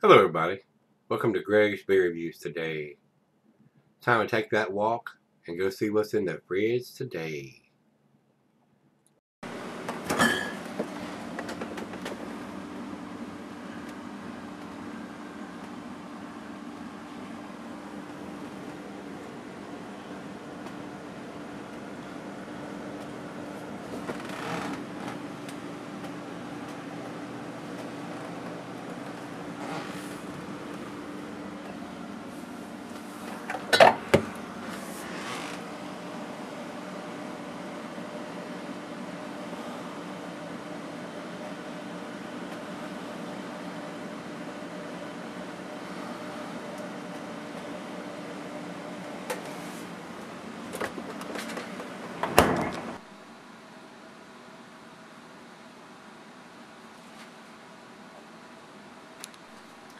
Hello everybody, welcome to Gregsbeerreviews today. Time to take that walk and go see what's in the fridge today.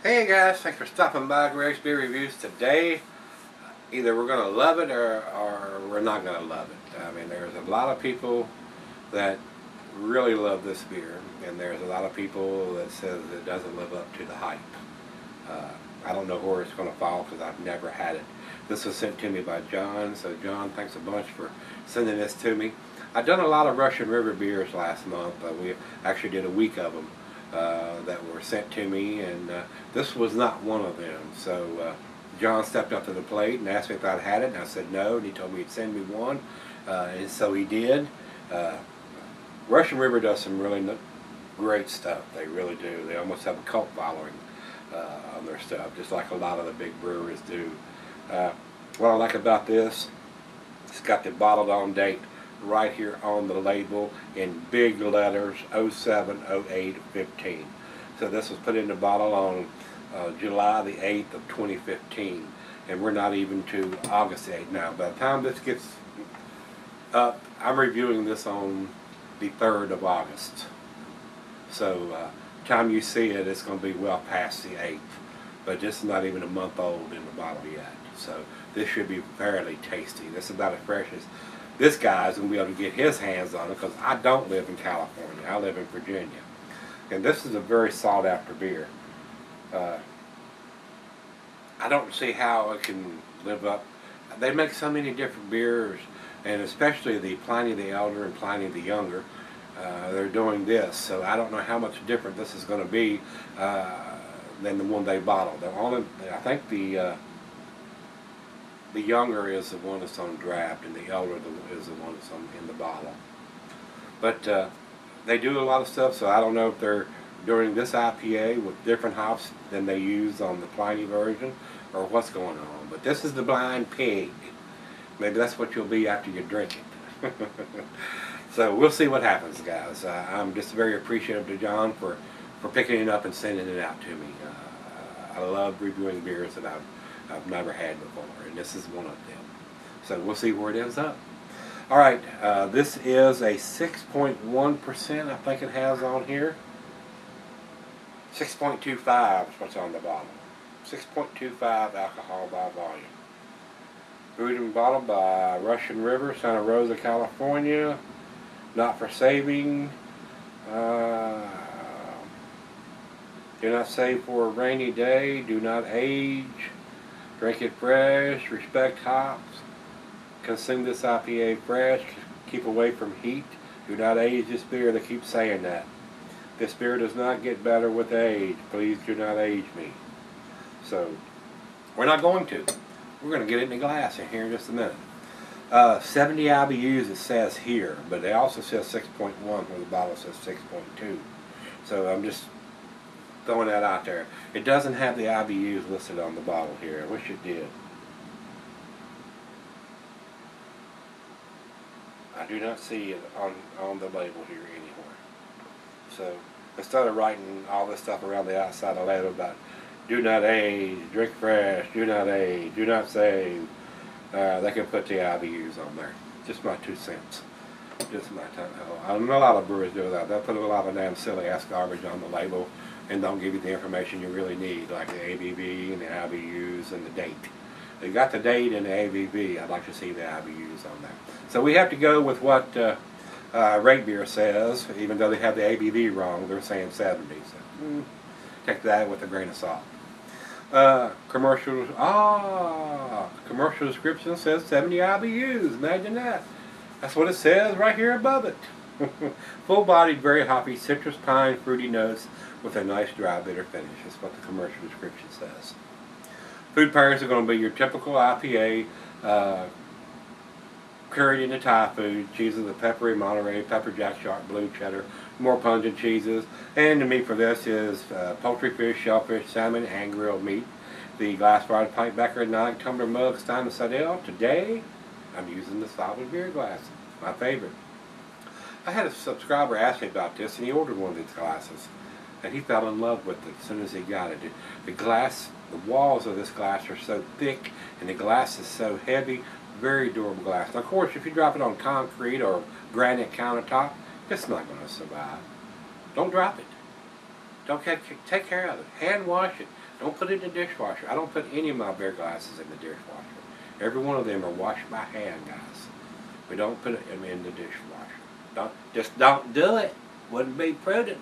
Hey guys, thanks for stopping by Gregsbeerreviews today. Either we're going to love it or we're not going to love it. I mean, there's a lot of people that really love this beer, and there's a lot of people that says it doesn't live up to the hype. I don't know where it's going to fall because I've never had it. This was sent to me by John, so John, thanks a bunch for sending this to me. I've done a lot of Russian River beers last month. We actually did a week of them that were sent to me, and this was not one of them. So John stepped up to the plate and asked me if I'd had it, and I said no, and he told me he'd send me one, and so he did. Russian River does some really great stuff. They really do. They almost have a cult following on their stuff, just like a lot of the big breweries do. What I like about this, it's got the bottled on date right here on the label in big letters, 07, 08, 15. So this was put in the bottle on July the 8th of 2015, and we're not even to August 8th now. By the time this gets up, I'm reviewing this on the 3rd of August. So time you see it, it's going to be well past the 8th. But this is not even a month old in the bottle yet. So this should be fairly tasty. This is about as fresh as this guy's going to be able to get his hands on it, because I don't live in California. I live in Virginia. And this is a very sought after beer. I don't see how it can live up. They make so many different beers, and especially the Pliny the Elder and Pliny the Younger. They're doing this, so I don't know how much different this is going to be than the one they bottled. I think the Younger is the one that's on draft, and the Elder is the one that's in the bottle. But they do a lot of stuff, so I don't know if they're doing this IPA with different hops than they use on the Pliny version, or what's going on. But this is the Blind Pig. Maybe that's what you'll be after you drink it. So we'll see what happens, guys. I'm just very appreciative to John for picking it up and sending it out to me. I love reviewing beers that I've never had before, and this is one of them. So we'll see where it ends up. All right, this is a 6.1%, I think it has on here. 6.25 is what's on the bottle. 6.25 alcohol by volume. Brewed and bottled by Russian River, Santa Rosa, California. Not for saving. Do not save for a rainy day. Do not age. Drink it fresh. Respect hops. Consume this IPA fresh. Keep away from heat. Do not age this beer. They keep saying that. This beer does not get better with age. Please do not age me. So, we're not going to. We're going to get it in a glass in here in just a minute. 70 IBUs it says here, but it also says 6.1 where the bottle says 6.2. So I'm just throwing that out there. It doesn't have the IBUs listed on the bottle here. I wish it did. I do not see it on the label here anywhere. So instead of writing all this stuff around the outside of the label about do not age, drink fresh, do not age, do not save, they can put the IBUs on there. Just my 2 cents. Just my time. I know a lot of brewers do that. They'll put a lot of damn silly ass garbage on the label and don't give you the information you really need, like the ABV and the IBUs and the date. They got the date and the ABV. I'd like to see the IBUs on there. So we have to go with what Rate Beer says, even though they have the ABV wrong. They're saying 70. So, take that with a grain of salt. Commercial description says 70 IBUs. Imagine that. That's what it says right here above it. Full-bodied, very hoppy, citrus, pine, fruity notes with a nice dry bitter finish. That's what the commercial description says. Food pairings are going to be your typical IPA, curried into Thai food, cheeses of peppery, Monterey, pepper jack, sharp, blue, cheddar, more pungent cheeses. And the meat for this is poultry, fish, shellfish, salmon, and grilled meat. The glass-bottled pint backer, exotic tumbler mug, Stein and Seidel. Today, I'm using the solid beer glass, my favorite. I had a subscriber ask me about this, and he ordered one of these glasses, and he fell in love with it as soon as he got it. The glass, the walls of this glass are so thick, and the glass is so heavy. Very durable glass. Now, of course, if you drop it on concrete or granite countertop, it's not going to survive. Don't drop it. Don't take care of it. Hand wash it. Don't put it in the dishwasher. I don't put any of my beer glasses in the dishwasher. Every one of them are washed by hand, guys. We don't put them in the dishwasher. Just don't do it. Wouldn't be prudent.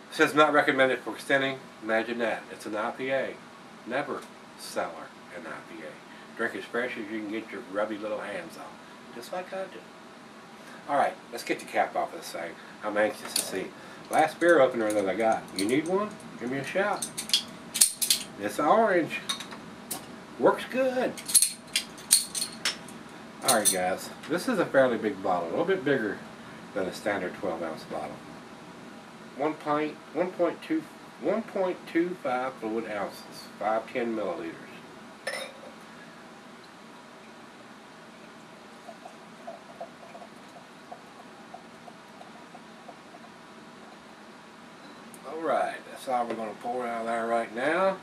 Says not recommended for extending. Imagine that. It's an IPA. Never seller an IPA. Drink as fresh as you can get your grubby little hands on. Just like I do. Alright, let's get the cap off this thing. I'm anxious to see. Last beer opener that I got. You need one? Give me a shout. It's orange. Works good. Alright guys, this is a fairly big bottle. A little bit bigger than a standard 12-ounce bottle. 1.25 fluid ounces. 510 milliliters. Alright, that's all we're going to pour out of there right now.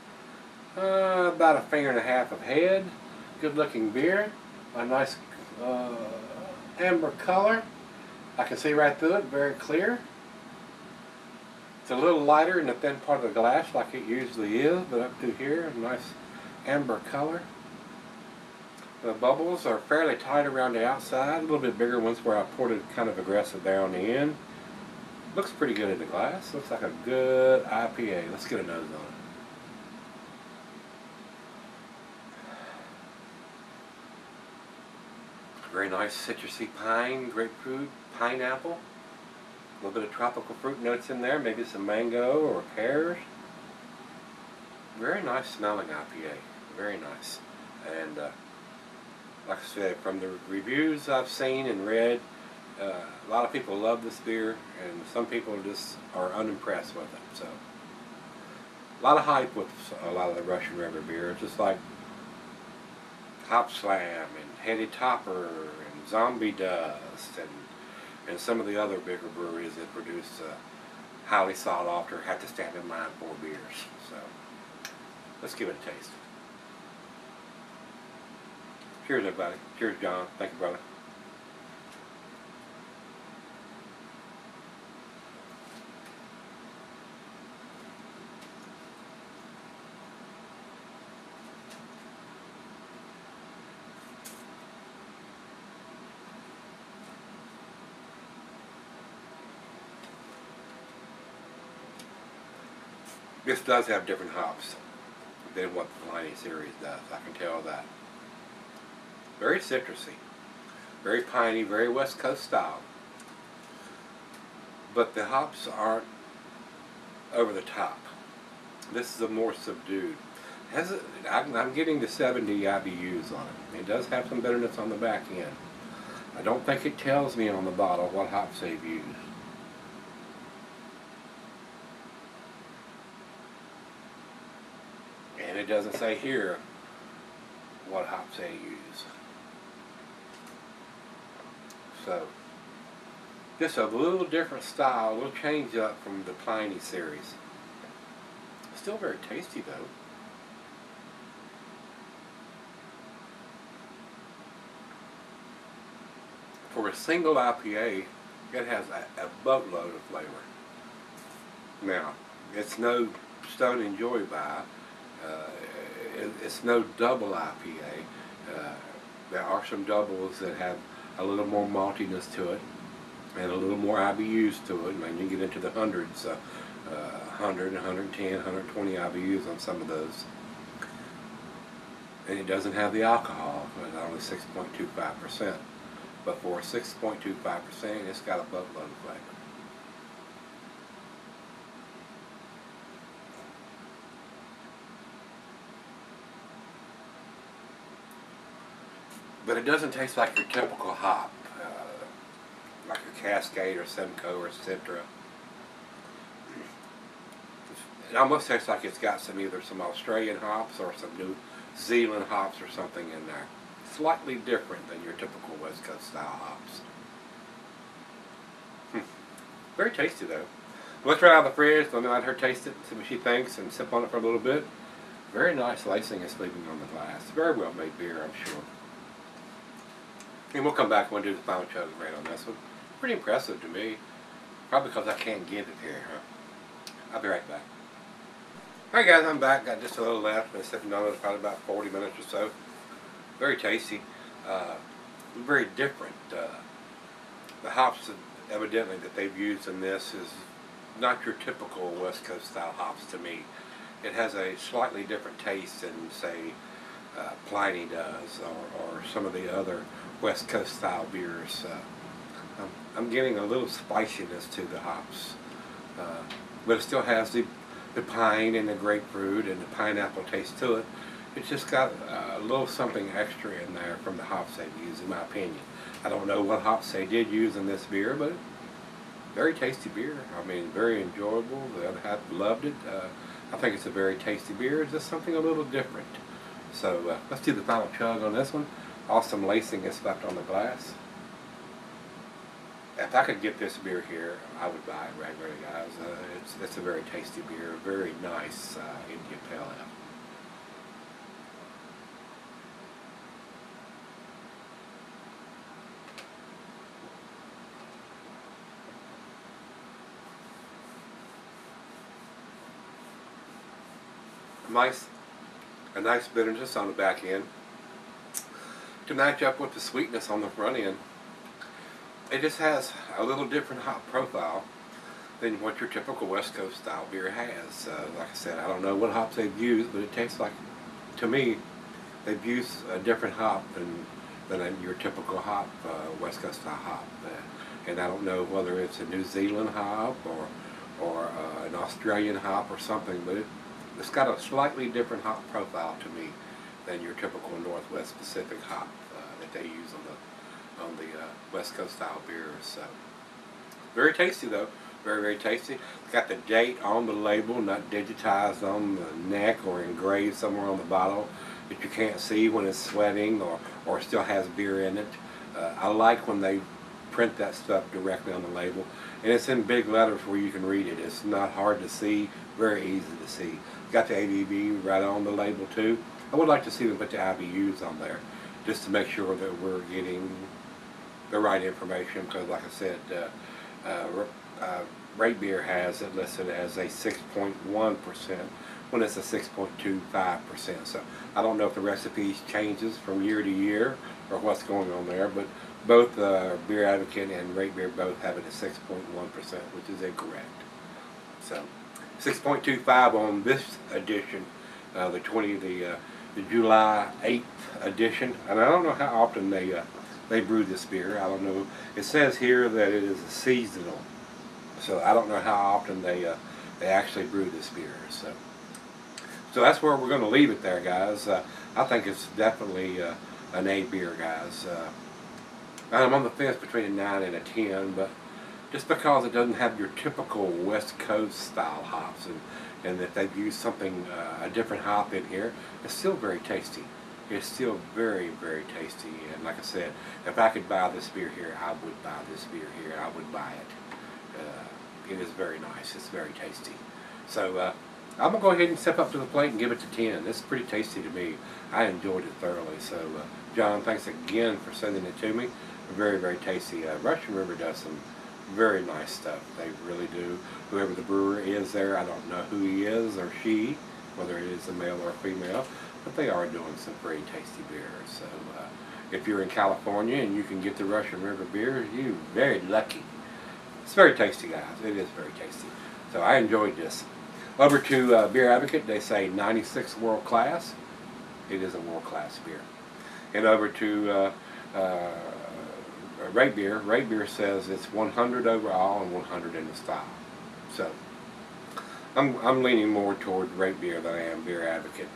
About a finger and a half of head. Good looking beer. A nice amber color. I can see right through it, very clear. It's a little lighter in the thin part of the glass like it usually is, but up to here, a nice amber color. The bubbles are fairly tight around the outside, a little bit bigger ones where I poured it kind of aggressive there on the end. Looks pretty good in the glass. Looks like a good IPA. Let's get a nose on it. Very nice citrusy pine, grapefruit, pineapple. A little bit of tropical fruit notes in there, maybe some mango or pears. Very nice smelling IPA. Very nice. And like I said, from the reviews I've seen and read, a lot of people love this beer, and some people just are unimpressed with it. So, a lot of hype with a lot of the Russian River beers, just like Hop Slam and Heady Topper and Zombie Dust and some of the other bigger breweries that produce highly sought after, have to stand in line for beers. So, let's give it a taste. Cheers, everybody. Cheers, John. Thank you, brother. This does have different hops than what the Pliny series does. I can tell that. Very citrusy, very piney, very West Coast style. But the hops aren't over the top. This is a more subdued. I'm getting to 70 IBUs on it. It does have some bitterness on the back end. I don't think it tells me on the bottle what hops they've used. And it doesn't say here what hops they use. So, just a little different style, a little change up from the Pliny series. Still very tasty though. For a single IPA, it has a boatload of flavor. Now, it's no Stone and Joy by. It's no double IPA. There are some doubles that have a little more maltiness to it and a little more IBUs to it. I mean, you get into the hundreds 100, 110, 120 IBUs on some of those. And it doesn't have the alcohol, it's only 6.25%. But for 6.25%, it's got a boatload of flavor. But it doesn't taste like your typical hop, like a Cascade or Simcoe or Citra. It almost tastes like it's got either some Australian hops or some New Zealand hops or something in there. Slightly different than your typical West Coast style hops. Very tasty though. Let's try it out of the fridge. Let her taste it, see what she thinks, and sip on it for a little bit. Very nice lacing and sleeving on the glass. Very well made beer, I'm sure. And we'll come back and we'll do the final chug rate on this one. Pretty impressive to me. Probably because I can't get it here, huh? I'll be right back. Alright guys, I'm back. Got just a little left. Been sipping on it probably about 40 minutes or so. Very tasty. Very different. The hops evidently that they've used in this is not your typical West Coast style hops to me. It has a slightly different taste than say Pliny does or some of the other West Coast style beers. I'm getting a little spiciness to the hops, but it still has the pine and the grapefruit and the pineapple taste to it. It's just got a little something extra in there from the hops they've used, in my opinion. I don't know what hops they did use in this beer, but very tasty beer. I mean, very enjoyable. The other half loved it. I think it's a very tasty beer. It's just something a little different. So let's do the final chug on this one. Awesome lacing is left on the glass. If I could get this beer here, I would buy it regularly, guys. It's a very tasty beer, very nice Indian Pale Ale. A nice bitterness on the back end to match up with the sweetness on the front end. It just has a little different hop profile than what your typical West Coast style beer has. Like I said, I don't know what hops they've used, but it tastes like, to me, they've used a different hop than your typical hop, West Coast style hop. And I don't know whether it's a New Zealand hop or an Australian hop or something, but it's got a slightly different hop profile to me than your typical Northwest Pacific hop that they use on the West Coast style beers. So very tasty though, very tasty. It's got the date on the label, not digitized on the neck or engraved somewhere on the bottle that you can't see when it's sweating or still has beer in it. I like when they print that stuff directly on the label, and it's in big letters where you can read it. It's not hard to see, very easy to see. Got the ABV right on the label too. I would like to see them put the IBUs on there just to make sure that we're getting the right information, because like I said, Rate Beer has it listed as a 6.1% when it's a 6.25%. So I don't know if the recipe changes from year to year or what's going on there, but both Beer Advocate and Rate Beer both have it at 6.1%, which is incorrect. So 6.25 on this edition, the July 8th edition, and I don't know how often they brew this beer. I don't know. It says here that it is a seasonal, so I don't know how often they actually brew this beer. So that's where we're going to leave it there, guys. I think it's definitely an A beer, guys. I'm on the fence between a 9 and a 10, but just because it doesn't have your typical West Coast style hops and that they've used something, a different hop in here, it's still very tasty. It's still very tasty, and like I said, if I could buy this beer here, I would buy this beer here. I would buy it. It is very nice. It's very tasty. So I'm going to go ahead and step up to the plate and give it to 10. It's pretty tasty to me. I enjoyed it thoroughly. So John, thanks again for sending it to me. Very tasty. Russian River does some very nice stuff. They really do. Whoever the brewer is there, I don't know who he is or she, whether it is a male or a female, but they are doing some very tasty beers. So if you're in California and you can get the Russian River beer, you're very lucky. It's very tasty, guys. It is very tasty. So I enjoyed this. Over to Beer Advocate, they say 96 world class. It is a world class beer. And over to Rate Beer says it's 100 overall and 100 in the style. So I'm leaning more toward Rate Beer than I am Beer Advocate.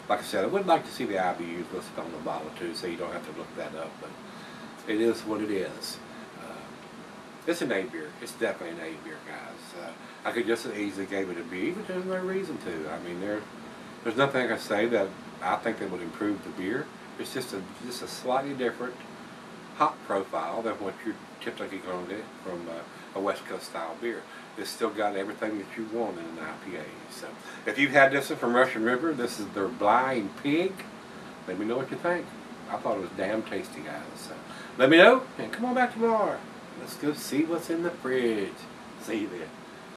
Like I said, I would like to see the IBUs listed on the bottle too, so you don't have to look that up. But it is what it is. It's an A beer. It's definitely an A beer, guys. I could just as easily give it a B, but there's no reason to. I mean, there's nothing I can say that I think that would improve the beer. It's just a slightly different hop profile than what you're typically going to get from a West Coast style beer. It's still got everything that you want in an IPA. So if you've had this one from Russian River, this is their Blind Pig. Let me know what you think. I thought it was damn tasty, guys. So let me know, and come on back tomorrow. Let's go see what's in the fridge. See you then.